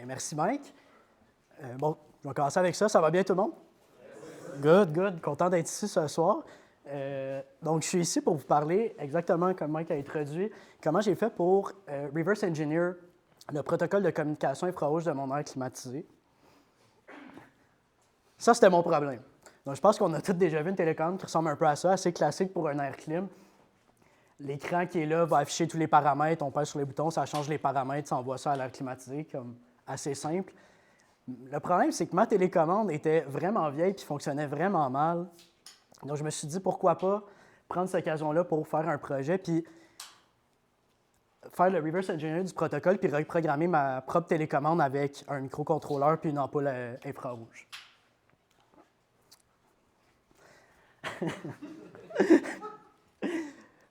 Merci, Mike. Bon, je vais commencer avec ça. Ça va bien, tout le monde? Good, good. Content d'être ici ce soir. Donc, je suis ici pour vous parler exactement comme Mike a introduit, comment j'ai fait pour reverse engineer le protocole de communication infrarouge de mon air climatisé. Ça, c'était mon problème. Donc, je pense qu'on a tous déjà vu une télécommande qui ressemble un peu à ça, assez classique pour un air clim. L'écran qui est là va afficher tous les paramètres, on pèse sur les boutons, ça change les paramètres, ça envoie ça à l'air climatisé, comme assez simple. Le problème, c'est que ma télécommande était vraiment vieille et fonctionnait vraiment mal. Donc, je me suis dit, pourquoi pas prendre cette occasion-là pour faire un projet, puis faire le reverse engineering du protocole, puis reprogrammer ma propre télécommande avec un microcontrôleur puis une ampoule infrarouge.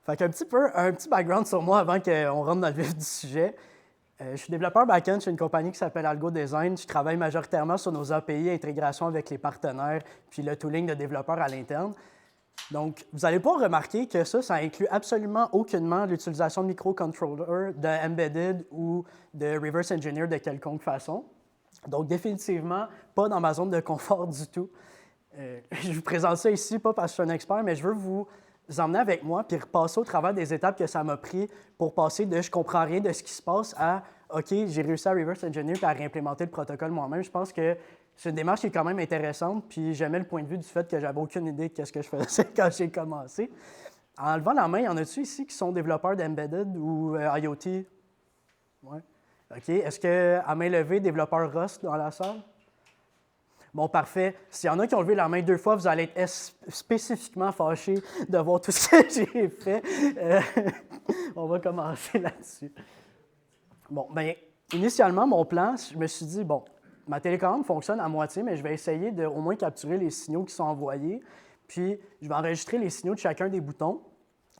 Fait qu'un petit background sur moi avant qu'on rentre dans le vif du sujet. Je suis développeur back-end chez une compagnie qui s'appelle Algo Design. Je travaille majoritairement sur nos API, intégration avec les partenaires, puis le tooling de développeurs à l'interne. Donc, vous n'allez pas remarquer que ça inclut absolument aucunement l'utilisation de microcontrollers, de embedded ou de reverse engineer de quelconque façon. Donc, définitivement, pas dans ma zone de confort du tout. Je vous présente ça ici, pas parce que je suis un expert, mais je veux vous emmener avec moi puis repasser au travers des étapes que ça m'a pris pour passer de « je comprends rien de ce qui se passe » à « OK, j'ai réussi à reverse engineer et à réimplémenter le protocole moi-même ». Je pense que c'est une démarche qui est quand même intéressante, puis j'aimais le point de vue du fait que j'avais aucune idée de ce que je faisais quand j'ai commencé. En levant la main, y en a-tu ici qui sont développeurs d'embedded ou IoT? Oui. OK. Est-ce qu'à main levée, développeur Rust dans la salle? Bon, parfait. S'il y en a qui ont levé la main 2 fois, vous allez être spécifiquement fâchés de voir tout ce que j'ai fait. On va commencer là-dessus. Bon, bien, initialement, mon plan, je me suis dit, bon, ma télécommande fonctionne à moitié, mais je vais essayer de au moins capturer les signaux qui sont envoyés. Puis, je vais enregistrer les signaux de chacun des boutons,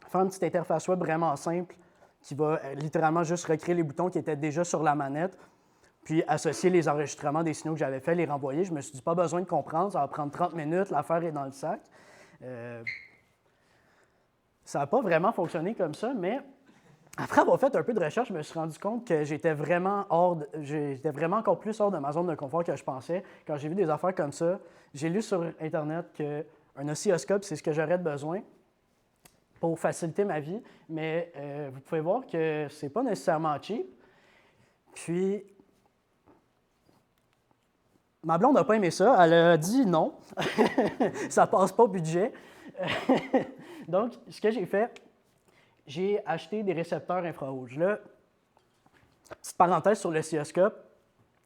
faire une petite interface web vraiment simple qui va littéralement juste recréer les boutons qui étaient déjà sur la manette, puis associer les enregistrements des signaux que j'avais faits, les renvoyer. Je me suis dit, pas besoin de comprendre, ça va prendre 30 minutes, l'affaire est dans le sac. Ça n'a pas vraiment fonctionné comme ça, mais après avoir fait un peu de recherche, je me suis rendu compte que j'étais vraiment encore plus hors de ma zone de confort que je pensais. Quand j'ai vu des affaires comme ça, j'ai lu sur Internet qu'un oscilloscope, c'est ce que j'aurais besoin pour faciliter ma vie, mais vous pouvez voir que c'est pas nécessairement cheap. Puis, ma blonde n'a pas aimé ça. Elle a dit non. Ça passe pas au budget. Donc, ce que j'ai fait, j'ai acheté des récepteurs infrarouges. Là, petite parenthèse sur l'oscilloscope.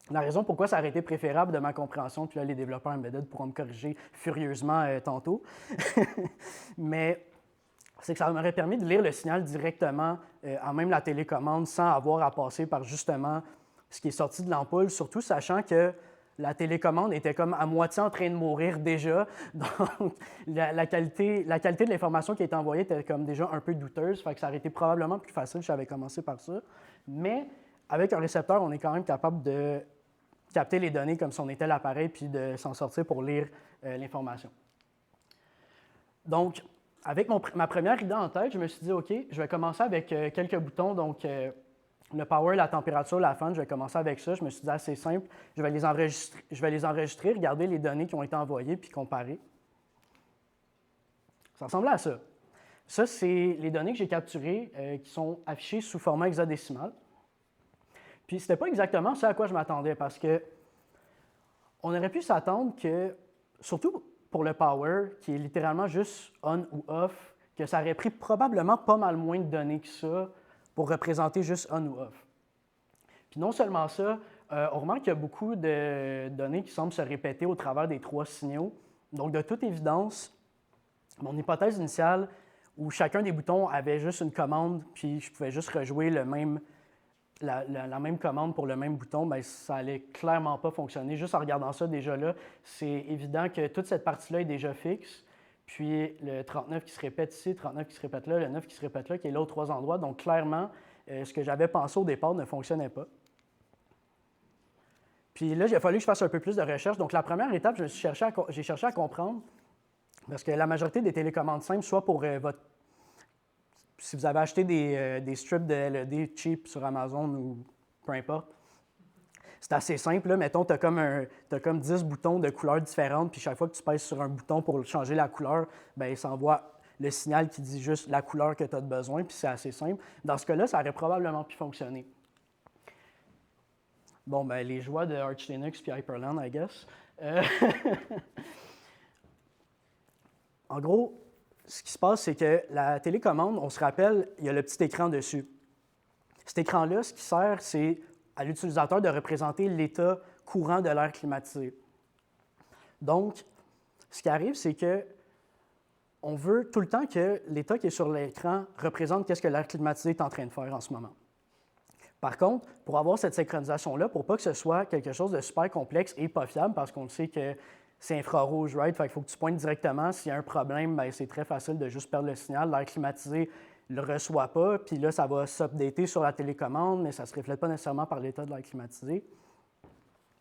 La raison pourquoi ça aurait été préférable de ma compréhension, puis là, les développeurs embedded pourront me corriger furieusement tantôt, mais c'est que ça m'aurait permis de lire le signal directement en même la télécommande sans avoir à passer par justement ce qui est sorti de l'ampoule, surtout sachant que la télécommande était comme à moitié en train de mourir déjà. Donc, la qualité de l'information qui était envoyée était comme déjà un peu douteuse. Fait que ça aurait été probablement plus facile si j'avais commencé par ça. Mais avec un récepteur, on est quand même capable de capter les données comme si on était l'appareil puis de s'en sortir pour lire l'information. Donc, avec ma première idée en tête, je me suis dit, OK, je vais commencer avec quelques boutons. Donc, le power, la température, la fan, je vais commencer avec ça. Je me suis dit, assez simple. Je vais les enregistrer, regarder les données qui ont été envoyées, puis comparer. Ça ressemblait à ça. Ça, c'est les données que j'ai capturées qui sont affichées sous format hexadécimal. Puis, ce n'était pas exactement ce à quoi je m'attendais, parce que on aurait pu s'attendre que, surtout pour le power, qui est littéralement juste on ou off, que ça aurait pris probablement pas mal moins de données que ça pour représenter juste on ou off. Puis non seulement ça, on remarque qu'il y a beaucoup de données qui semblent se répéter au travers des 3 signaux. Donc, de toute évidence, mon hypothèse initiale, où chacun des boutons avait juste une commande, puis je pouvais juste rejouer la même commande pour le même bouton, bien, ça n'allait clairement pas fonctionner. Juste en regardant ça déjà là, c'est évident que toute cette partie-là est déjà fixe. Puis le 39 qui se répète ici, le 39 qui se répète là, le 9 qui se répète là, qui est là aux 3 endroits. Donc, clairement, ce que j'avais pensé au départ ne fonctionnait pas. Puis là, il a fallu que je fasse un peu plus de recherche. Donc, la première étape, j'ai cherché à comprendre, parce que la majorité des télécommandes simples, soit pour si vous avez acheté des strips de LED cheap sur Amazon ou peu importe, C'est assez simple. Là. Mettons, tu as comme 10 boutons de couleurs différentes, puis chaque fois que tu pèses sur un bouton pour changer la couleur, bien, ça envoie le signal qui dit juste la couleur que tu as besoin, puis c'est assez simple. Dans ce cas-là, ça aurait probablement pu fonctionner. Bon, ben les joies de Arch Linux puis Hyperland, I guess. En gros, ce qui se passe, c'est que la télécommande, on se rappelle, il y a le petit écran dessus. Cet écran-là, ce qui sert, c'est à l'utilisateur de représenter l'état courant de l'air climatisé. Donc, ce qui arrive, c'est que on veut tout le temps que l'état qui est sur l'écran représente qu'est-ce que l'air climatisé est en train de faire en ce moment. Par contre, pour avoir cette synchronisation-là, pour pas que ce soit quelque chose de super complexe et pas fiable, parce qu'on sait que c'est infrarouge, right? Fait qu'il faut que tu pointes directement. S'il y a un problème, bien, c'est très facile de juste perdre le signal. L'air climatisé ne le reçoit pas, puis là, ça va s'updater sur la télécommande, mais ça ne se reflète pas nécessairement par l'état de l'air climatisé.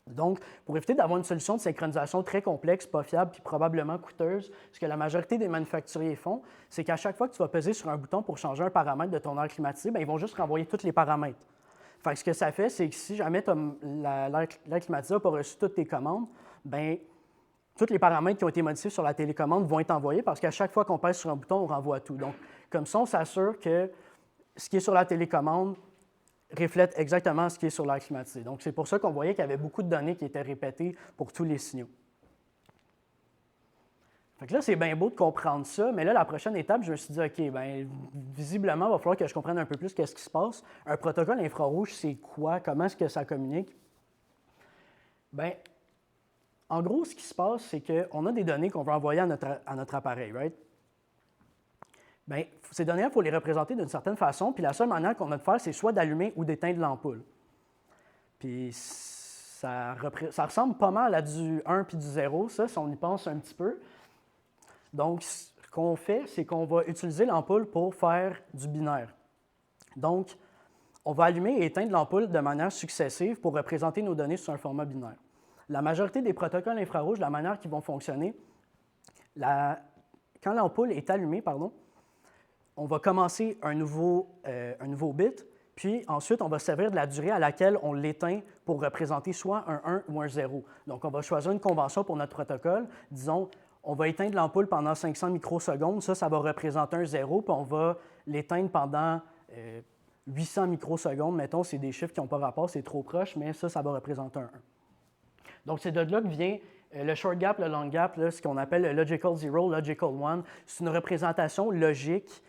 Donc, pour éviter d'avoir une solution de synchronisation très complexe, pas fiable, puis probablement coûteuse, ce que la majorité des manufacturiers font, c'est qu'à chaque fois que tu vas peser sur un bouton pour changer un paramètre de ton air climatisé, bien, ils vont juste renvoyer tous les paramètres. Fait que ce que ça fait, c'est que si jamais l'air climatisé n'a pas reçu toutes tes commandes, bien, tous les paramètres qui ont été modifiés sur la télécommande vont être envoyés parce qu'à chaque fois qu'on pèse sur un bouton, on renvoie tout. Donc, comme ça, on s'assure que ce qui est sur la télécommande reflète exactement ce qui est sur l'air climatisé. Donc, c'est pour ça qu'on voyait qu'il y avait beaucoup de données qui étaient répétées pour tous les signaux. Fait que là, c'est bien beau de comprendre ça, mais là, la prochaine étape, je me suis dit, OK, bien, visiblement, il va falloir que je comprenne un peu plus qu'est-ce qui se passe. Un protocole infrarouge, c'est quoi? Comment est-ce que ça communique? Bien, en gros, ce qui se passe, c'est qu'on a des données qu'on veut envoyer à notre appareil, right? Bien, ces données-là, il faut les représenter d'une certaine façon, puis la seule manière qu'on a de faire, c'est soit d'allumer ou d'éteindre l'ampoule. Puis ça ressemble pas mal à du 1 puis du 0, ça, si on y pense un petit peu. Donc, ce qu'on fait, c'est qu'on va utiliser l'ampoule pour faire du binaire. Donc, on va allumer et éteindre l'ampoule de manière successive pour représenter nos données sur un format binaire. La majorité des protocoles infrarouges, la manière qu'ils vont fonctionner, quand l'ampoule est allumée, on va commencer un nouveau bit, puis ensuite, on va servir de la durée à laquelle on l'éteint pour représenter soit un 1 ou un 0. Donc, on va choisir une convention pour notre protocole. Disons, on va éteindre l'ampoule pendant 500 microsecondes. Ça va représenter un 0, puis on va l'éteindre pendant 800 microsecondes. Mettons, c'est des chiffres qui n'ont pas rapport, c'est trop proche, mais ça va représenter un 1. Donc, c'est de là que vient le short gap, le long gap, là, ce qu'on appelle le logical 0, logical 1. C'est une représentation logique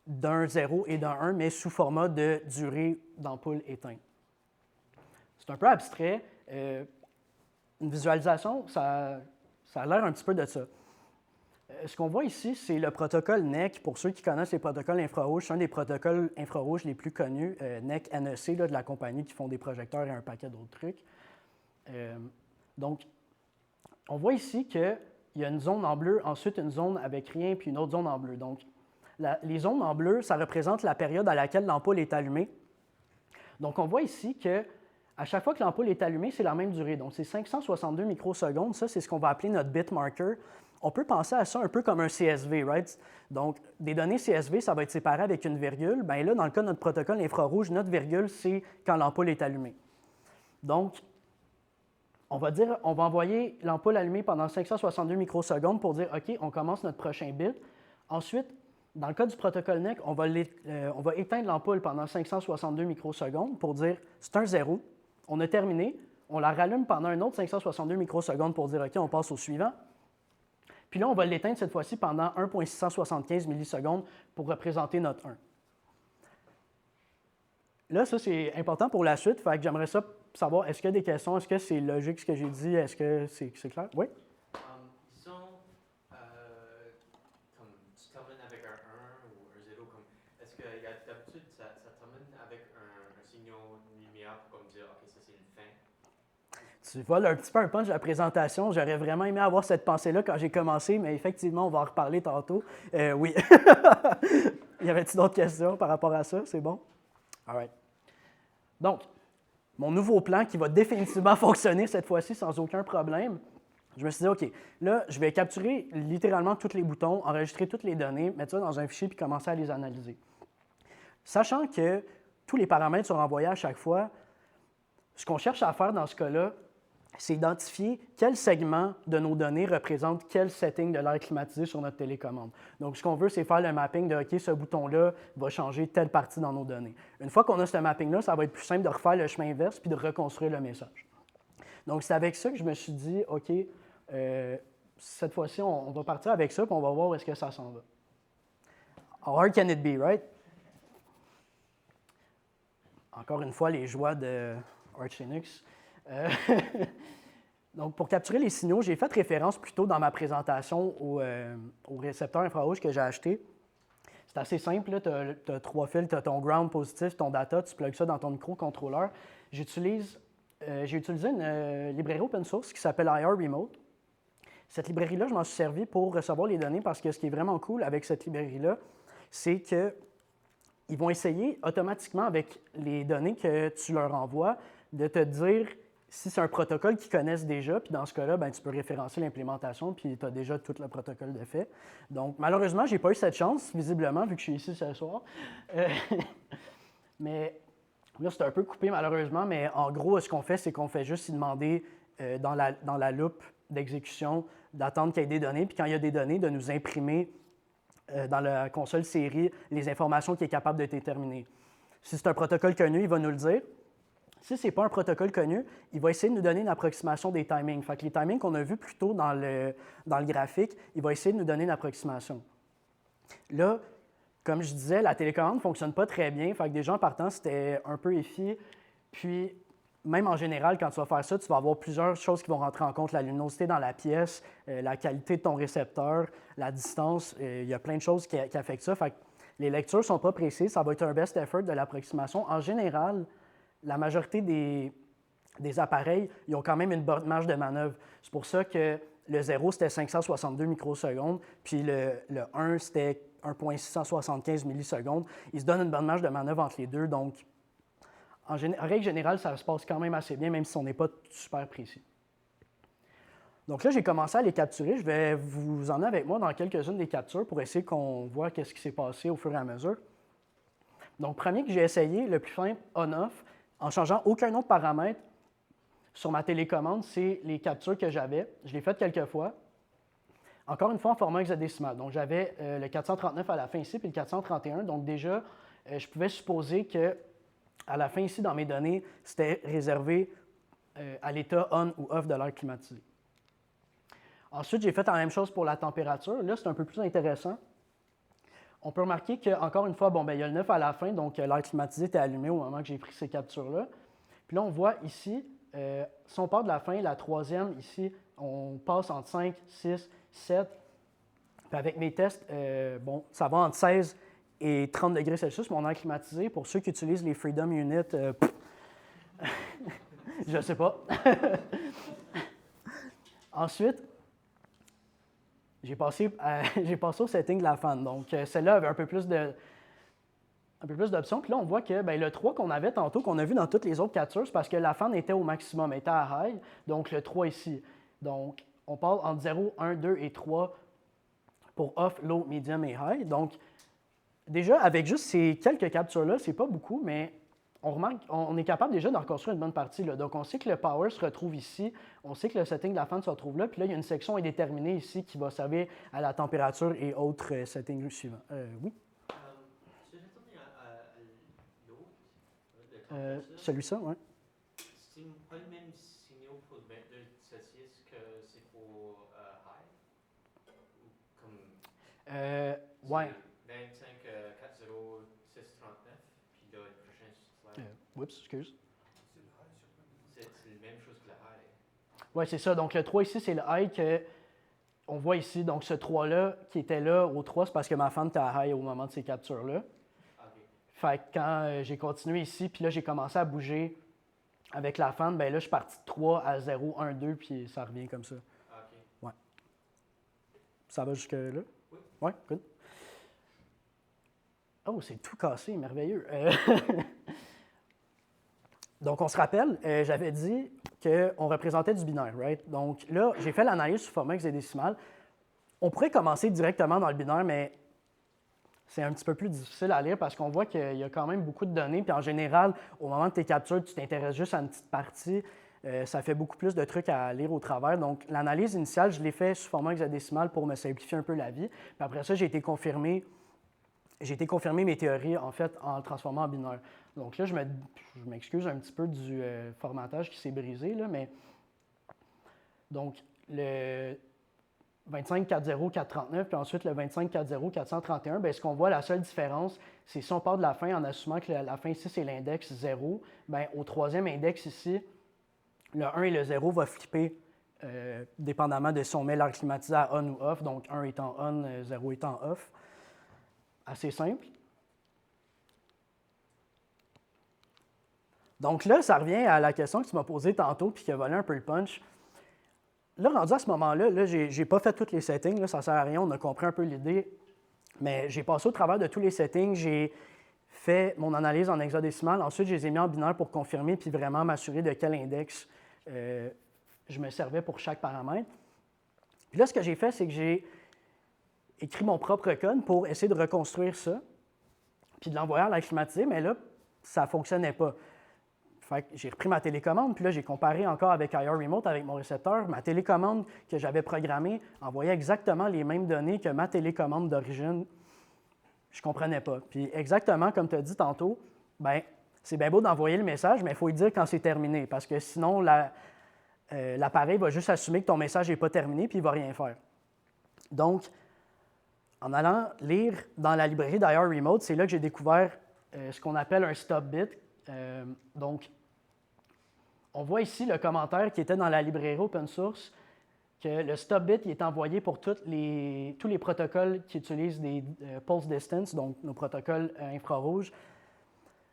d'un 0 et d'un 1, mais sous format de durée d'ampoule éteinte. C'est un peu abstrait. Une visualisation, ça a l'air un petit peu de ça. Ce qu'on voit ici, c'est le protocole NEC. Pour ceux qui connaissent les protocoles infrarouges, c'est un des protocoles infrarouges les plus connus, NEC, NEC, là, de la compagnie qui font des projecteurs et un paquet d'autres trucs. Donc, on voit ici qu'il y a une zone en bleu, ensuite une zone avec rien, puis une autre zone en bleu. Donc, les zones en bleu, ça représente la période à laquelle l'ampoule est allumée. Donc, on voit ici qu'à chaque fois que l'ampoule est allumée, c'est la même durée. Donc, c'est 562 microsecondes. Ça, c'est ce qu'on va appeler notre bit marker. On peut penser à ça un peu comme un CSV, right? Donc, des données CSV, ça va être séparé avec une virgule. Bien là, dans le cas de notre protocole infrarouge, notre virgule, c'est quand l'ampoule est allumée. Donc, on va envoyer l'ampoule allumée pendant 562 microsecondes pour dire, OK, on commence notre prochain bit. Ensuite, dans le cas du protocole NEC, on va éteindre l'ampoule pendant 562 microsecondes pour dire, c'est un 0. On a terminé. On la rallume pendant un autre 562 microsecondes pour dire, OK, on passe au suivant. Puis là, on va l'éteindre cette fois-ci pendant 1,675 millisecondes pour représenter notre 1. Là, ça, c'est important pour la suite. Fait que j'aimerais savoir, est-ce qu'il y a des questions? Est-ce que c'est logique ce que j'ai dit? Est-ce que c'est clair? Oui? Disons, comme tu termines avec un 1 ou un 0, est-ce que d'habitude, ça termine avec un signal lumière pour comme dire, OK, ça c'est une fin? Tu voles un petit peu un punch de la présentation. J'aurais vraiment aimé avoir cette pensée-là quand j'ai commencé, mais effectivement, on va en reparler tantôt. Oui. Y avait-il d'autres questions par rapport à ça? C'est bon? All right. Donc, mon nouveau plan qui va définitivement fonctionner cette fois-ci sans aucun problème, je me suis dit, OK, là, je vais capturer littéralement tous les boutons, enregistrer toutes les données, mettre ça dans un fichier puis commencer à les analyser. Sachant que tous les paramètres sont renvoyés à chaque fois, Ce qu'on cherche à faire dans ce cas-là, c'est identifier quel segment de nos données représente quel setting de l'air climatisé sur notre télécommande. Donc, ce qu'on veut, c'est faire le mapping de OK, ce bouton-là va changer telle partie dans nos données. Une fois qu'on a ce mapping-là, ça va être plus simple de refaire le chemin inverse puis de reconstruire le message. Donc, c'est avec ça que je me suis dit, OK, cette fois-ci, on va partir avec ça puis on va voir où est-ce que ça s'en va. How hard can it be, right? Encore une fois, les joies de Arch Linux. Donc, pour capturer les signaux, j'ai fait référence plutôt dans ma présentation au récepteur infrarouge que j'ai acheté. C'est assez simple, tu as 3 fils, tu as ton ground positif, ton data, tu plugues ça dans ton microcontrôleur. J'ai utilisé une librairie open source qui s'appelle IR Remote. Cette librairie-là, je m'en suis servi pour recevoir les données parce que ce qui est vraiment cool avec cette librairie-là, c'est qu'ils vont essayer automatiquement avec les données que tu leur envoies de te dire si c'est un protocole qu'ils connaissent déjà, puis dans ce cas-là, ben, tu peux référencer l'implémentation, puis tu as déjà tout le protocole de fait. Donc, malheureusement, je n'ai pas eu cette chance, visiblement, vu que je suis ici ce soir. Mais là, c'est un peu coupé, malheureusement, mais en gros, ce qu'on fait, c'est qu'on fait juste y demander dans la loupe d'exécution d'attendre qu'il y ait des données, puis quand il y a des données, de nous imprimer dans la console série les informations qu'il est capable de déterminer. Si c'est un protocole connu, il va nous le dire. Si ce n'est pas un protocole connu, il va essayer de nous donner une approximation des timings. Fait que les timings qu'on a vus plus tôt dans le graphique, il va essayer de nous donner une approximation. Là, comme je disais, la télécommande ne fonctionne pas très bien. Fait que déjà en partant, c'était un peu iffy. Puis, même en général, quand tu vas faire ça, tu vas avoir plusieurs choses qui vont rentrer en compte. La luminosité dans la pièce, la qualité de ton récepteur, la distance. Il y a plein de choses qui affectent ça. Fait que les lectures ne sont pas précises. Ça va être un best effort de l'approximation. En général, la majorité des appareils, ils ont quand même une bonne marge de manœuvre. C'est pour ça que le 0, c'était 562 microsecondes, puis le 1, c'était 1,675 millisecondes. Ils se donnent une bonne marge de manœuvre entre les deux. Donc, en règle générale, ça se passe quand même assez bien, même si on n'est pas super précis. Donc là, j'ai commencé à les capturer. Je vais vous emmener avec moi dans quelques-unes des captures pour essayer qu'on voit qu'est-ce qui s'est passé au fur et à mesure. Donc, premier que j'ai essayé, le plus simple, on-off, en changeant aucun autre paramètre sur ma télécommande, c'est les captures que j'avais. Je l'ai faites quelques fois. Encore une fois, en format hexadécimal. Donc, j'avais le 439 à la fin ici, puis le 431. Donc, déjà, je pouvais supposer que à la fin ici, dans mes données, c'était réservé à l'état on ou off de l'air climatisé. Ensuite, j'ai fait la même chose pour la température. Là, c'est un peu plus intéressant. On peut remarquer qu'encore une fois, il y a le 9 à la fin, donc l'air climatisé était allumé au moment que j'ai pris ces captures-là. Puis là, on voit ici, si on part de la fin, la troisième, ici, on passe entre 5, 6, 7. Puis avec mes tests, ça va entre 16 et 30 degrés Celsius, mon air climatisé. Pour ceux qui utilisent les Freedom Unit, je ne sais pas. Ensuite, j'ai passé au setting de la fan. Donc, celle-là avait un peu plus d'options. Puis là, on voit que le 3 qu'on avait tantôt, qu'on a vu dans toutes les autres captures, c'est parce que la fan était au maximum, était à high. Donc, le 3 ici. Donc, on parle entre 0, 1, 2 et 3 pour off, low, medium et high. Donc, déjà, avec juste ces quelques captures-là, c'est pas beaucoup, mais on remarque, on est capable déjà d'en reconstruire une bonne partie. Là. Donc, on sait que le power se retrouve ici, on sait que le setting de la fan se retrouve là, puis là, il y a une section indéterminée ici qui va servir à la température et autres settings suivants. Oui? Tu veux retourner à l'eau? Celui-ci, oui. C'est pas le même signal pour 22 Celsius que c'est pour high? Comme... Ouais. 25 40 639, puis là, le prochain slide. Oups, excuse. C'est la même chose que le high. Oui, c'est ça. Donc, le 3 ici, c'est le high qu'on voit ici. Donc, ce 3-là qui était là au 3, c'est parce que ma fan était à high au moment de ces captures-là. Okay. Fait que quand j'ai continué ici, puis là, j'ai commencé à bouger avec la fan, là, je suis parti de 3 à 0, 1, 2, puis ça revient comme ça. OK. Ouais. Ça va jusque-là? Oui. Ouais, good. Oh, c'est tout cassé, merveilleux. Donc, on se rappelle, j'avais dit qu'on représentait du binaire, right? Donc là, j'ai fait l'analyse sous format hexadécimal. On pourrait commencer directement dans le binaire, mais c'est un petit peu plus difficile à lire parce qu'on voit qu'il y a quand même beaucoup de données. Puis en général, au moment de tes captures, tu t'intéresses juste à une petite partie. Ça fait beaucoup plus de trucs à lire au travers. Donc, l'analyse initiale, je l'ai fait sous format hexadécimal pour me simplifier un peu la vie. Puis après ça, j'ai été confirmer mes théories, en fait, en le transformant en binaire. Donc là, je m'excuse un petit peu du formatage qui s'est brisé, là, mais donc le 25.40.439, puis ensuite le 25.40.431, bien, ce qu'on voit, la seule différence, c'est si on part de la fin en assumant que la fin ici, c'est l'index 0, bien, au troisième index ici, le 1 et le 0 vont flipper dépendamment de si on met l'air climatisé à on ou off, donc 1 étant on, 0 étant off. Assez simple. Donc là, ça revient à la question que tu m'as posée tantôt puis qui a volé un peu le punch. Là, rendu à ce moment-là, j'ai pas fait tous les settings, là, ça ne sert à rien, on a compris un peu l'idée, mais j'ai passé au travers de tous les settings, j'ai fait mon analyse en hexadécimal, ensuite je les ai mis en binaire pour confirmer puis vraiment m'assurer de quel index je me servais pour chaque paramètre. Puis là, ce que j'ai fait, c'est que j'ai écrit mon propre code pour essayer de reconstruire ça, puis de l'envoyer à la climatisée, mais là, ça ne fonctionnait pas. Fait que j'ai repris ma télécommande, puis là, j'ai comparé encore avec IR Remote, avec mon récepteur. Ma télécommande que j'avais programmée envoyait exactement les mêmes données que ma télécommande d'origine. Je ne comprenais pas. Puis exactement comme tu as dit tantôt, bien, c'est bien beau d'envoyer le message, mais il faut lui dire quand c'est terminé, parce que sinon, l'appareil va juste assumer que ton message n'est pas terminé, puis il ne va rien faire. Donc, en allant lire dans la librairie d'IR Remote, c'est là que j'ai découvert ce qu'on appelle un stop bit. Donc, on voit ici le commentaire qui était dans la librairie open source, que le stop bit il est envoyé pour tous les protocoles qui utilisent des pulse distance, donc nos protocoles infrarouges.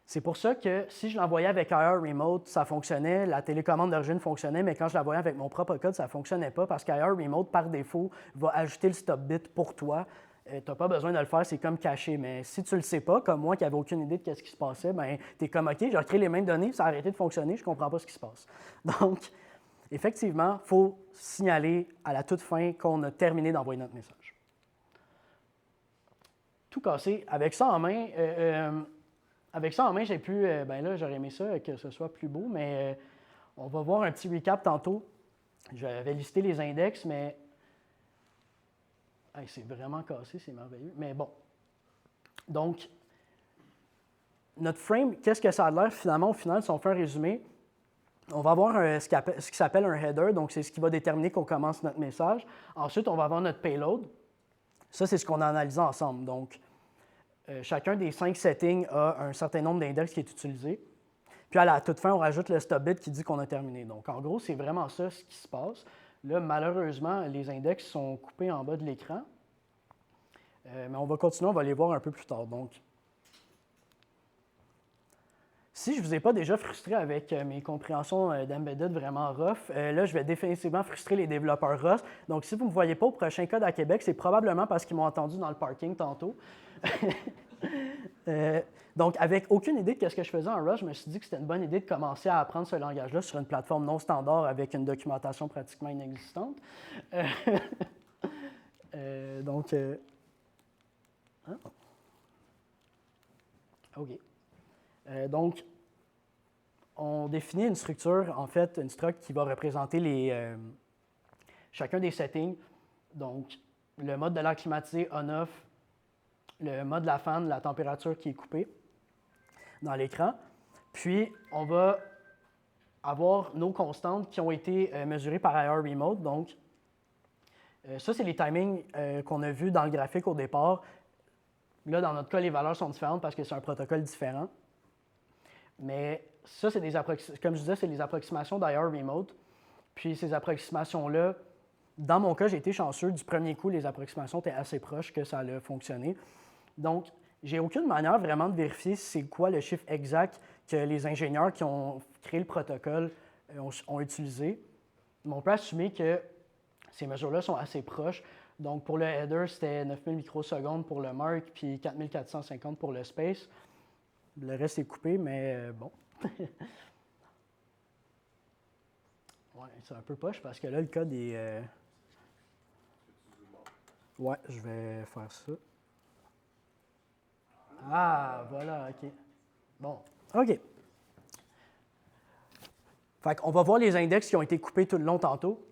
C'est pour ça que si je l'envoyais avec IR Remote, ça fonctionnait, la télécommande d'origine fonctionnait, mais quand je l'envoyais avec mon propre code, ça ne fonctionnait pas parce qu'IR Remote, par défaut, va ajouter le stop bit pour toi. Tu n'as pas besoin de le faire, c'est comme caché. Mais si tu ne le sais pas, comme moi qui n'avais aucune idée de ce qui se passait, bien, tu es comme OK, j'ai recréé les mêmes données, ça a arrêté de fonctionner, je ne comprends pas ce qui se passe. Donc, effectivement, il faut signaler à la toute fin qu'on a terminé d'envoyer notre message. Tout cassé. Avec ça en main, j'ai pu, bien là, j'aurais aimé ça, que ce soit plus beau, mais on va voir un petit recap tantôt. J'avais listé les index, mais hey, c'est vraiment cassé, c'est merveilleux. Mais bon. Donc, notre frame, qu'est-ce que ça a l'air finalement au final, si on fait un résumé? On va avoir ce qui s'appelle un header, donc c'est ce qui va déterminer qu'on commence notre message. Ensuite, on va avoir notre payload. Ça, c'est ce qu'on a analysé ensemble. Donc, chacun des 5 settings a un certain nombre d'index qui est utilisé. Puis à la toute fin, on rajoute le stop bit qui dit qu'on a terminé. Donc, en gros, c'est vraiment ça ce qui se passe. Là, malheureusement, les index sont coupés en bas de l'écran. Mais on va continuer, on va les voir un peu plus tard. Donc, si je ne vous ai pas déjà frustré avec mes compréhensions d'embedded vraiment rough, là, je vais définitivement frustrer les développeurs Rust. Donc, si vous ne me voyez pas au prochain code à Québec, c'est probablement parce qu'ils m'ont entendu dans le parking tantôt. Donc, avec aucune idée de ce que je faisais en Rust, je me suis dit que c'était une bonne idée de commencer à apprendre ce langage-là sur une plateforme non standard avec une documentation pratiquement inexistante. Donc, hein? OK. Donc, on définit une structure, en fait, une structure qui va représenter chacun des settings. Donc, le mode de l'air climatisé on-off, le mode de la fan, la température qui est coupée dans l'écran. Puis, on va avoir nos constantes qui ont été mesurées par IR Remote. Donc, ça, c'est les timings qu'on a vus dans le graphique au départ. Là, dans notre cas, les valeurs sont différentes parce que c'est un protocole différent. Mais ça, c'est comme je disais, c'est les approximations d'IR Remote. Puis ces approximations-là, dans mon cas, j'ai été chanceux. Du premier coup, les approximations étaient assez proches que ça allait fonctionner. Donc, j'ai aucune manière vraiment de vérifier c'est quoi le chiffre exact que les ingénieurs qui ont créé le protocole ont utilisé. Mais on peut assumer que ces mesures-là sont assez proches. Donc, pour le header, c'était 9000 microsecondes pour le mark, puis 4450 pour le space. Le reste est coupé, mais bon. Ouais, c'est un peu poche parce que là, le code est... Ouais, je vais faire ça. Ah, voilà, OK. Bon, OK. Fait qu'on va voir les index qui ont été coupés tout le long tantôt.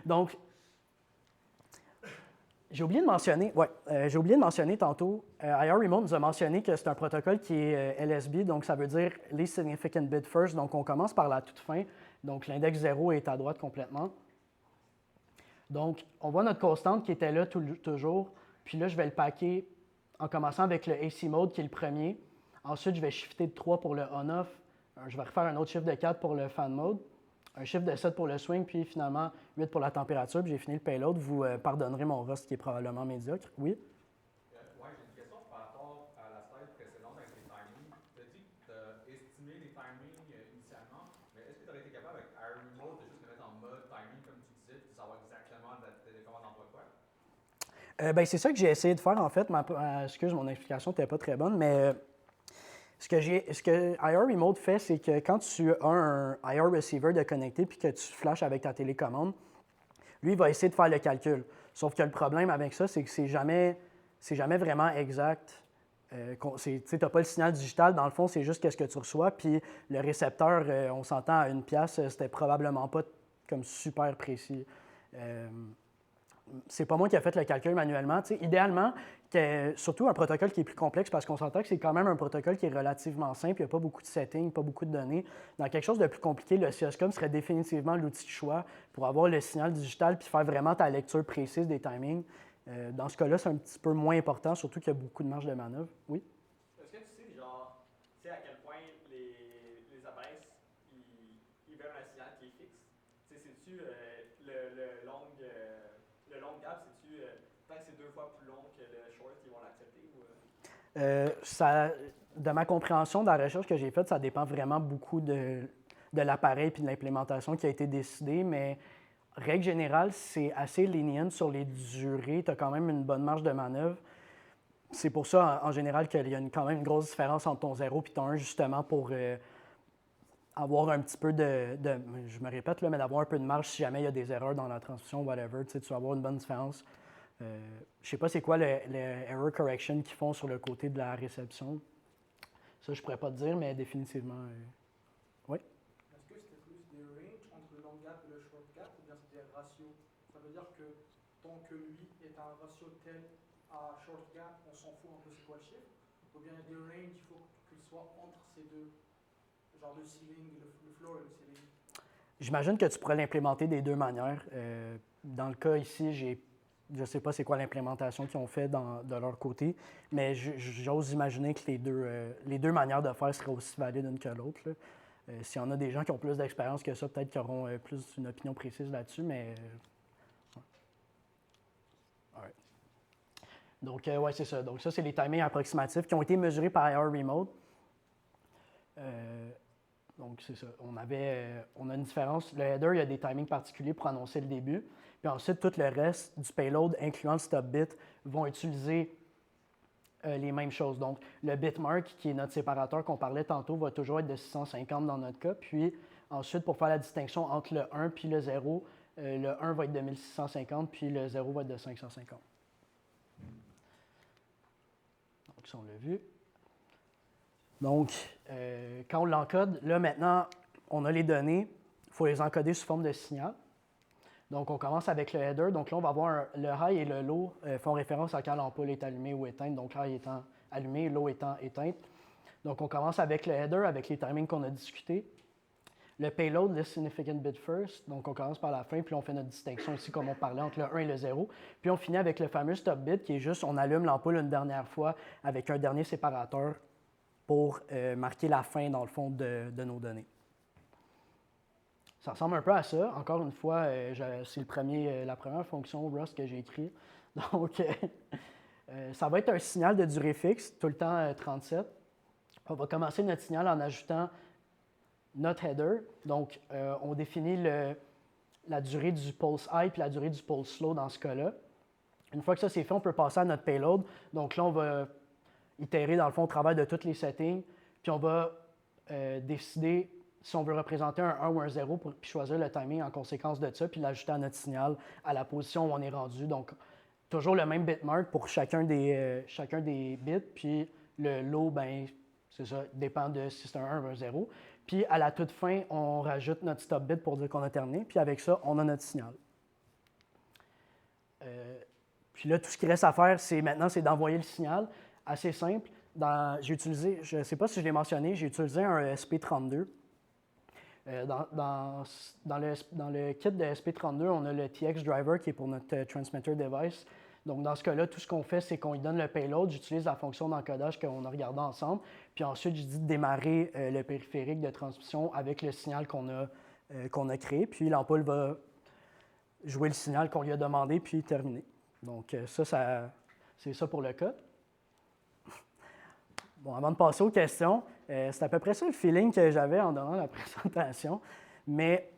Donc, j'ai oublié de mentionner, j'ai oublié de mentionner tantôt, IR Remote nous a mentionné que c'est un protocole qui est LSB, donc ça veut dire Least Significant Bit First, donc on commence par la toute fin, donc l'index 0 est à droite complètement. Donc, on voit notre constante qui était là toujours, puis là, je vais le packer en commençant avec le AC Mode qui est le premier. Ensuite, je vais shifter de 3 pour le On-Off, je vais refaire un autre shift de 4 pour le Fan Mode, un shift de 7 pour le swing, puis finalement 8 pour la température, puis j'ai fini le payload. Vous pardonnerez mon rust qui est probablement médiocre. Oui? Ouais, j'ai une question par rapport à la slide précédente avec les timings. Tu as dit que tu as estimé les timings initialement, mais est-ce que tu aurais été capable avec Air Remote de juste le mettre en mode timing comme tu disais, puis savoir exactement la télécommande d'emploi quoi? Ben, c'est ça que j'ai essayé de faire en fait. Excuse, mon explication n'était pas très bonne, mais ce que IR Remote fait, c'est que quand tu as un IR receiver de connecté puis que tu flashes avec ta télécommande, lui, il va essayer de faire le calcul. Sauf que le problème avec ça, c'est que c'est jamais vraiment exact. Tu n'as pas le signal digital, dans le fond, c'est juste qu'est-ce que tu reçois. Puis le récepteur, on s'entend à une pièce, c'était probablement pas comme super précis. C'est pas moi qui ai fait le calcul manuellement. T'sais, idéalement, surtout un protocole qui est plus complexe, parce qu'on s'entend que c'est quand même un protocole qui est relativement simple, il n'y a pas beaucoup de settings, pas beaucoup de données. Dans quelque chose de plus compliqué, le CSCOM serait définitivement l'outil de choix pour avoir le signal digital puis faire vraiment ta lecture précise des timings. Dans ce cas-là, c'est un petit peu moins important, surtout qu'il y a beaucoup de marge de manœuvre. Oui? Est-ce que tu sais, genre, tu sais à quel point les appareils, ils veulent un signal qui est fixe? Tu sais, c'est-tu le long gap, c'est-tu, tant que c'est 2 fois plus long que le short, ils vont l'accepter? De ma compréhension de la recherche que j'ai faite, ça dépend vraiment beaucoup de l'appareil et de l'implémentation qui a été décidée, mais règle générale, c'est assez lenient sur les durées. Tu as quand même une bonne marge de manœuvre. C'est pour ça, en général, qu'il y a quand même une grosse différence entre ton 0 et ton 1, justement, pour avoir un petit peu je me répète, là, mais d'avoir un peu de marge si jamais il y a des erreurs dans la transmission, whatever. Tu vas avoir une bonne différence. Je ne sais pas c'est quoi le error correction qu'ils font sur le côté de la réception. Ça, je ne pourrais pas te dire, mais définitivement, oui. Est-ce que c'était plus des ranges entre le long gap et le short gap ou bien c'était des ratios? Ça veut dire que tant que lui est un ratio tel à short gap, on s'en fout un peu c'est quoi le chiffre? Ou bien il y a des ranges, il faut qu'il soit entre ces deux, genre le ceiling, le floor et le ceiling? J'imagine que tu pourrais l'implémenter des deux manières. Dans le cas ici, je ne sais pas c'est quoi l'implémentation qu'ils ont fait de leur côté, mais j'ose imaginer que les deux manières de faire seraient aussi valides l'une que l'autre. S'il y en a des gens qui ont plus d'expérience que ça, peut-être qu'ils auront plus une opinion précise là-dessus, mais... Ouais. Donc, ouais, c'est ça. Donc, ça, c'est les timings approximatifs qui ont été mesurés par IR Remote. Donc, c'est ça. On a une différence. Le header, il y a des timings particuliers pour annoncer le début. Puis ensuite, tout le reste du payload, incluant le stop bit, vont utiliser les mêmes choses. Donc, le bitmark, qui est notre séparateur qu'on parlait tantôt, va toujours être de 650 dans notre cas. Puis ensuite, pour faire la distinction entre le 1 puis le 0, le 1 va être de 1650, puis le 0 va être de 550. Donc, ça, on l'a vu. Donc, quand on l'encode, là, maintenant, on a les données. Il faut les encoder sous forme de signal. Donc, on commence avec le header. Donc là, on va voir le high et le low font référence à quand l'ampoule est allumée ou éteinte. Donc, high étant allumé, low étant éteinte. Donc, on commence avec le header, avec les timings qu'on a discutés. Le payload, le significant bit first. Donc, on commence par la fin, puis on fait notre distinction ici, comme on parlait, entre le 1 et le 0. Puis, on finit avec le fameux stop bit, qui est juste, on allume l'ampoule une dernière fois avec un dernier séparateur pour marquer la fin, dans le fond, de nos données. Ça ressemble un peu à ça. Encore une fois, c'est la première fonction Rust que j'ai écrite. Donc, ça va être un signal de durée fixe, tout le temps 37. On va commencer notre signal en ajoutant notre header. Donc, on définit la durée du pulse high et la durée du pulse slow dans ce cas-là. Une fois que ça c'est fait, on peut passer à notre payload. Donc là, on va itérer dans le fond au travers de tous les settings. Puis on va décider si on veut représenter un 1 ou un 0, puis choisir le timing en conséquence de ça, puis l'ajouter à notre signal à la position où on est rendu. Donc, toujours le même bitmark pour chacun des bits, puis le low, ben, c'est ça, dépend de si c'est un 1 ou un 0. Puis à la toute fin, on rajoute notre stop bit pour dire qu'on a terminé, puis avec ça, on a notre signal. Puis là, tout ce qui reste à faire, c'est d'envoyer le signal. Assez simple. J'ai utilisé, je ne sais pas si je l'ai mentionné, j'ai utilisé un SP32. Dans le kit de SP32, on a le TX driver qui est pour notre transmitter device. Donc, dans ce cas-là, tout ce qu'on fait, c'est qu'on lui donne le payload. J'utilise la fonction d'encodage qu'on a regardée ensemble. Puis ensuite, je dis de démarrer le périphérique de transmission avec le signal qu'on a créé. Puis l'ampoule va jouer le signal qu'on lui a demandé, puis terminer. Donc, c'est ça pour le code. Bon, avant de passer aux questions, c'est à peu près ça le feeling que j'avais en donnant la présentation. Mais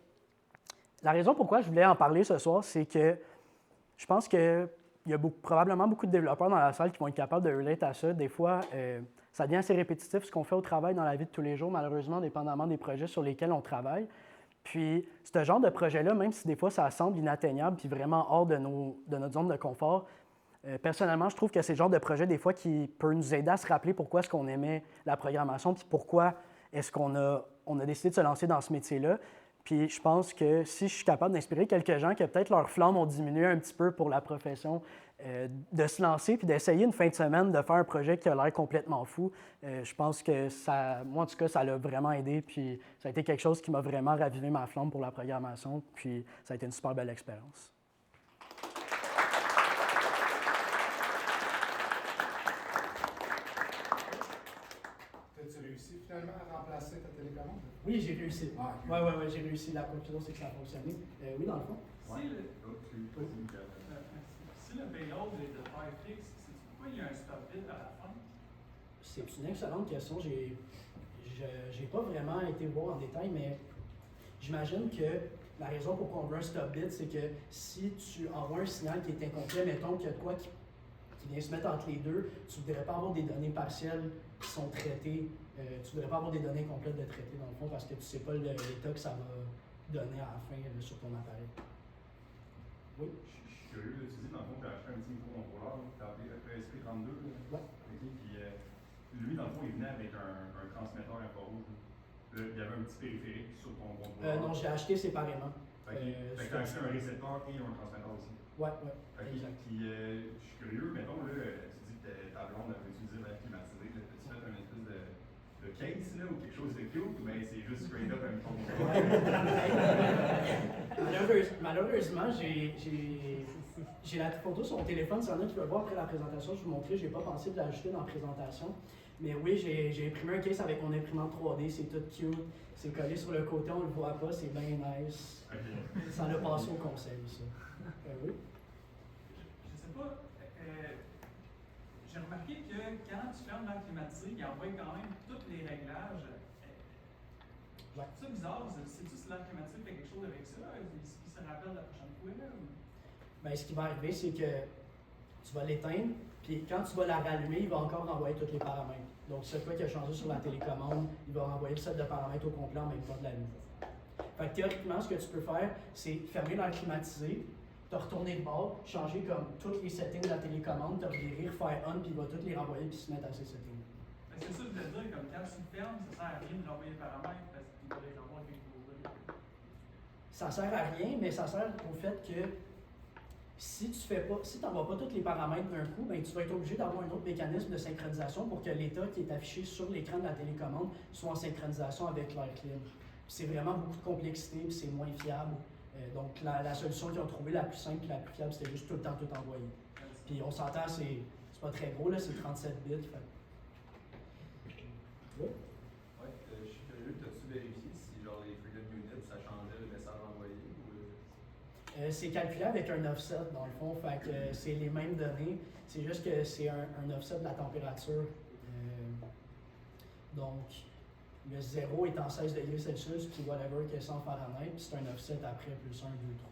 la raison pourquoi je voulais en parler ce soir, c'est que je pense qu'il y a probablement beaucoup de développeurs dans la salle qui vont être capables de relate à ça. Des fois, ça devient assez répétitif ce qu'on fait au travail dans la vie de tous les jours, malheureusement, dépendamment des projets sur lesquels on travaille. Puis, ce genre de projet-là, même si des fois ça semble inatteignable puis vraiment hors de notre zone de confort, personnellement, je trouve que c'est le genre de projet, des fois, qui peut nous aider à se rappeler pourquoi est-ce qu'on aimait la programmation puis pourquoi est-ce qu'on a décidé de se lancer dans ce métier-là. Puis je pense que si je suis capable d'inspirer quelques gens que peut-être leurs flammes ont diminué un petit peu pour la profession, de se lancer puis d'essayer une fin de semaine de faire un projet qui a l'air complètement fou, je pense que moi en tout cas, ça l'a vraiment aidé. Puis ça a été quelque chose qui m'a vraiment ravivé ma flamme pour la programmation. Puis ça a été une super belle expérience. As-tu réussi finalement à remplacer ta télécommande? Oui, j'ai réussi. Ah, Oui, j'ai réussi. La conclusion, c'est que ça a fonctionné. Oui, dans le fond. Si le payload est de taille fixe, c'est pourquoi il y a un stop bit à la fin? C'est une excellente question. J'ai pas vraiment été voir en détail, mais j'imagine que la raison pourquoi on veut un stop bit, c'est que si tu envoies un signal qui est incomplet, mettons qu'il y a de quoi qui vient se mettre entre les deux, tu ne voudrais pas avoir des données partielles qui sont traitées. Tu ne voudrais pas avoir des données complètes de traiter dans le fond parce que tu ne sais pas l'état que ça va donner à la fin sur ton appareil. Oui? Je suis curieux, tu dis dans le fond, tu as acheté un petit microcontrôleur, tu as appelé SP32. Oui. Puis lui, dans le fond, il venait avec un transmetteur infrarouge. Il y avait un petit périphérique sur ton contrôleur. Non, j'ai acheté séparément. Fait que tu as acheté un récepteur et un transmetteur aussi. Oui, Exact. Puis je suis curieux, mettons, là, tu dis que ta blonde avait utilisé l'air climatisé. As-tu fait un espèce de case là, ou quelque chose de cute, ou bien c'est juste straight up un microcontrôleur? Malheureusement, j'ai la photo sur mon téléphone. S'il y en a qui veulent voir après la présentation, je vais vous montrer. Je n'ai pas pensé de l'ajouter dans la présentation. Mais oui, j'ai imprimé un case avec mon imprimante 3D. C'est tout cute. C'est collé sur le côté, on ne le voit pas. C'est bien nice. Okay. Ça l'a passé au conseil, ça. Oui. Je sais pas. J'ai remarqué que quand tu fermes l'air climatisé, il envoie quand même tous les réglages. Ouais. C'est bizarre. Sais-tu si l'air climatisé fait quelque chose avec ça? Est-ce qu'il se rappelle la prochaine fois? Bien, ce qui va arriver, c'est que tu vas l'éteindre, puis quand tu vas la rallumer, il va encore renvoyer tous les paramètres. Donc, c'est quoi qui a changé sur la télécommande, il va renvoyer le set de paramètres au complet en même temps de la nuit. Fait que théoriquement, ce que tu peux faire, c'est fermer l'air climatisé, te retourner de bord, changer comme tous les settings de la télécommande, te revirer, refaire on, puis il va tous les renvoyer puis se mettre à ces settings. C'est ça que je voulais dire, comme quand tu fermes, ça sert à rien de renvoyer les paramètres parce qu'il va les renvoyer avec vos. Ça sert à rien, mais ça sert au fait que si tu n'envoies pas tous les paramètres d'un coup, ben, tu vas être obligé d'avoir un autre mécanisme de synchronisation pour que l'état qui est affiché sur l'écran de la télécommande soit en synchronisation avec l'air libre. C'est vraiment beaucoup de complexité, puis c'est moins fiable. Donc la solution qu'ils ont trouvée la plus simple et la plus fiable, c'était juste tout le temps tout envoyer. Puis on s'entend, c'est pas très gros, là, c'est 37 bits. Fait. Oui? Ouais, je suis curieux, t'as-tu vérifié si genre les Freedom Units, ça changeait le message envoyé ou... C'est calculé avec un offset dans le fond, fait que c'est les mêmes données, c'est juste que c'est un offset de la température. Donc, le 0 est en 16 degrés Celsius, puis whatever que 100 Fahrenheit, puis c'est un offset après plus 1, 2, 3,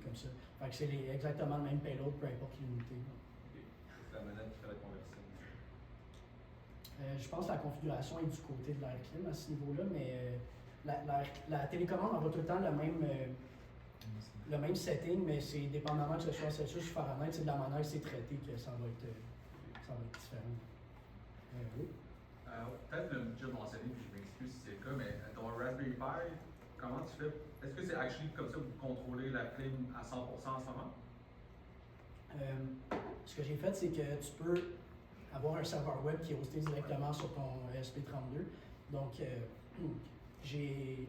comme ça. Fait que c'est exactement le même payload, peu importe l'unité. Okay. C'est la manette qui fait la conversion. Je pense que la configuration est du côté de l'air clim à ce niveau-là, mais la télécommande envoie tout le temps le même le même setting, mais c'est dépendamment que ce soit Celsius ou Fahrenheit, c'est de la manière que c'est traité que ça va être différent. Oui. Peut-être le déjà mentionné, puis je m'excuse si c'est le cas, mais ton Raspberry Pi, comment tu fais? Est-ce que c'est actually comme ça que vous contrôlez la clim à 100% en ce moment? Ce que j'ai fait, c'est que tu peux avoir un serveur web qui est hosté directement sur ton ESP32. Donc, j'ai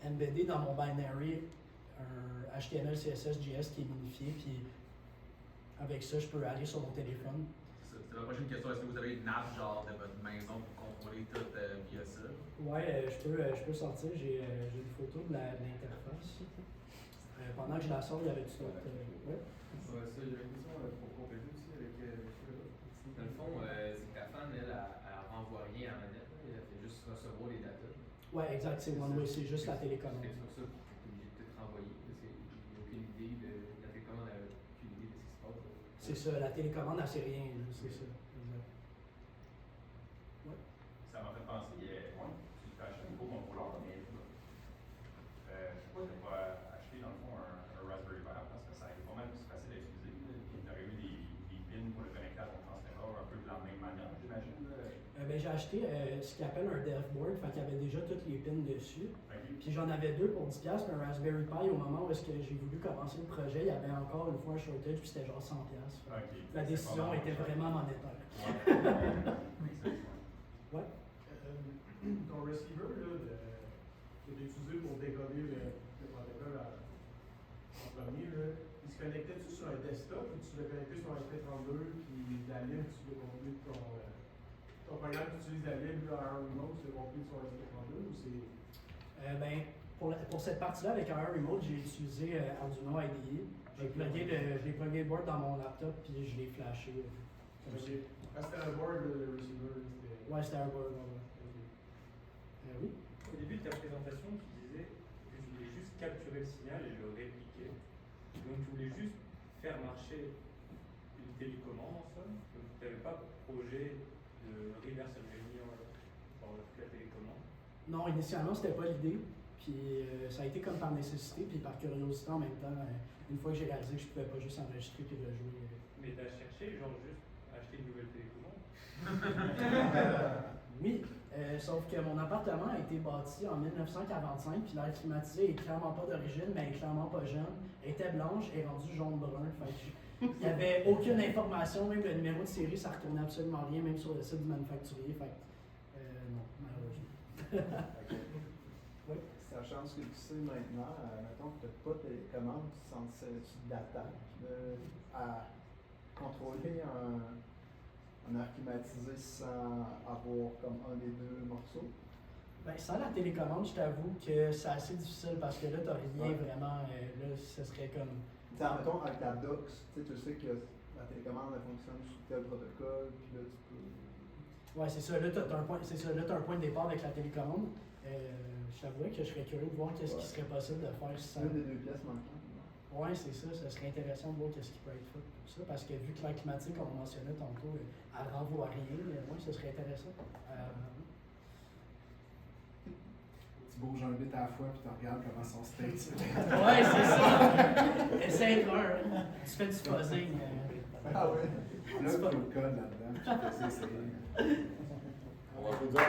embeddé dans mon binary un HTML, CSS, JS qui est modifié, puis avec ça, je peux aller sur mon téléphone. C'est la prochaine question. Est-ce que vous avez une app genre de votre maison pour contrôler tout via ça? Ouais, je peux sortir. J'ai une photo de l'interface. Pendant que je la sors, il y avait tout ça. Ouais. Ça, il y a une question pour compléter aussi avec dans le fond, c'est que ta fan, elle renvoie rien à la manette. Elle fait juste recevoir les datas. Ouais, exact. C'est one way. C'est juste la télécommande. C'est pour ça que tu es obligé de tout renvoyer. Parce qu'il n'y a aucune idée de la télécommande, elle n'a aucune idée de ce qui se passe. C'est ça. La télécommande, elle sait rien. C'est ça. Exact. Ouais. Ça m'a fait penser, tu achètes un nouveau contrôleur, mais pourquoi tu n'as pas acheté dans le fond un Raspberry Pi parce que ça est pas mal plus facile à utiliser. Puis tu aurais eu des pins pour le connecter à ton transmetteur un peu de la même manière, j'imagine. Ben, j'ai acheté ce qu'ils appelle un DevBoard, fait qu'il y avait déjà toutes les pins dessus. Okay. Puis j'en avais deux pour 10$, puis un Raspberry Pi, au moment où est-ce que j'ai voulu commencer le projet, il y avait encore une fois un shortage, puis c'était genre 100$. Okay. La décision était vraiment monétaire. Ouais. Ton receiver, là, que tu as utilisé pour décoder le protocole en premier, là, il se connectait-tu sur un desktop ou tu l'as connecté sur un SP32 puis la ligne, tu l'as conduit ton programme qui utilise la ligne à un remote, tu l'as conduit sur un SP32 ou c'est. Ben, pour cette partie-là, avec un remote, j'ai utilisé Arduino IDE. J'ai plugué le board dans mon laptop, puis je l'ai flashé. Comme ça. Ah, c'était un board, le receiver. Ouais, c'était un board. Oui. Au début de ta présentation, tu disais que tu voulais juste capturer le signal et le répliquer. Donc tu voulais juste faire marcher une télécommande en somme. Donc tu n'avais pas projet de reverse engineer dans la télécommande. Non, initialement, c'était pas l'idée. Puis ça a été comme par nécessité, puis par curiosité en même temps. Une fois que j'ai réalisé que je pouvais pas juste enregistrer puis le jouer. Mais tu as cherché, genre juste acheter une nouvelle télécommande? Oui, sauf que mon appartement a été bâti en 1945, puis l'air climatisé est clairement pas d'origine, mais elle est clairement pas jeune. Elle était blanche et rendue jaune-brun. Il n'y avait aucune information, même le numéro de série, ça retournait absolument rien, même sur le site du manufacturier. Fait non, malheureusement. Oui. Sachant ce que tu sais maintenant, mettons que tu n'as pas de télécommande, tu sens-tu d'attaque à contrôler un air climatisé sans avoir comme un des deux morceaux? Ben, sans la télécommande, je t'avoue que c'est assez difficile parce que là, tu n'as rien vraiment. Là, ce serait comme. Mettons, avec la DOCS, tu sais que la télécommande elle fonctionne sous tel protocole, puis là, tu peux. Ouais, c'est ça. Là, tu as un point de départ avec la télécommande. Je t'avouerais que je serais curieux de voir qu'est-ce qui serait possible de faire si ça. Une des deux pièces manquantes. Oui, c'est ça. Ça serait intéressant de voir qu'est-ce qui peut être fait pour ça. Parce que vu que l'air climatique, comme on mentionnait tantôt, elle renvoie rien, oui, ce serait intéressant. Tu bouges un bit à la fois puis tu regardes comment son state. Ouais, c'est ça. Essaye un. Tu fais du fuzzing. Ah ouais. Là, tu fais le code là-dedans. Tu fais ça, c'est. On va vous dire